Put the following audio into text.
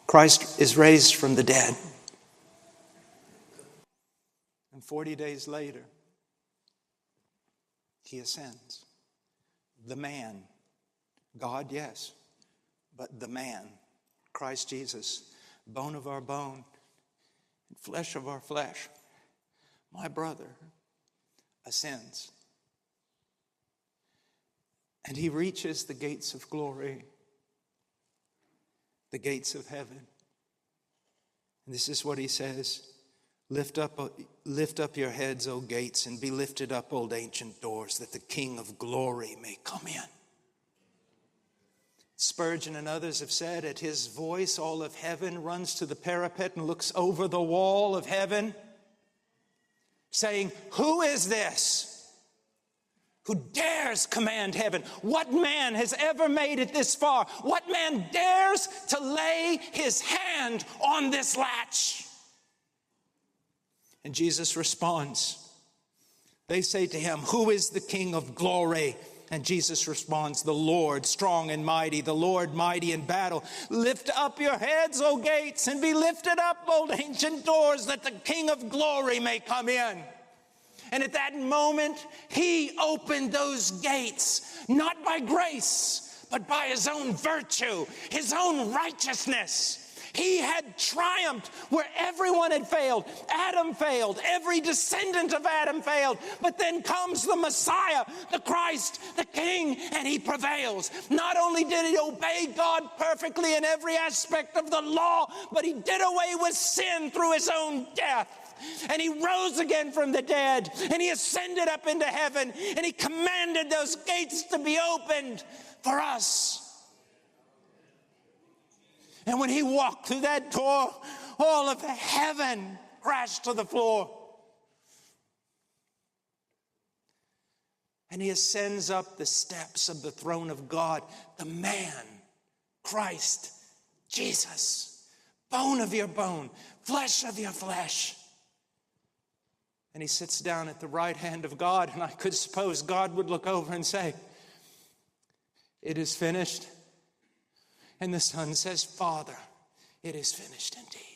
Christ is raised from the dead. And 40 days later, he ascends. The man, God, yes, but the man, Christ Jesus, bone of our bone, and flesh of our flesh, my brother, ascends. And he reaches the gates of glory, the gates of heaven. And this is what he says: Lift up your heads, O gates, and be lifted up, old ancient doors, that the King of glory may come in. Spurgeon and others have said, at his voice all of heaven runs to the parapet and looks over the wall of heaven, saying, who is this who dares command heaven? What man has ever made it this far? What man dares to lay his hand on this latch? And Jesus responds. They say to him, who is the King of glory? And Jesus responds, the Lord, strong and mighty, the Lord mighty in battle. Lift up your heads, O gates, and be lifted up, old ancient doors, that the King of glory may come in. And at that moment, he opened those gates, not by grace, but by his own virtue, his own righteousness. He had triumphed where everyone had failed. Adam failed. Every descendant of Adam failed. But then comes the Messiah, the Christ, the King, and he prevails. Not only did he obey God perfectly in every aspect of the law, but he did away with sin through his own death. And he rose again from the dead, and he ascended up into heaven, and he commanded those gates to be opened for us. And when he walked through that door, all of heaven crashed to the floor. And he ascends up the steps of the throne of God, the man, Christ, Jesus, bone of your bone, flesh of your flesh. And he sits down at the right hand of God, and I could suppose God would look over and say, it is finished. And the Son says, Father, it is finished indeed.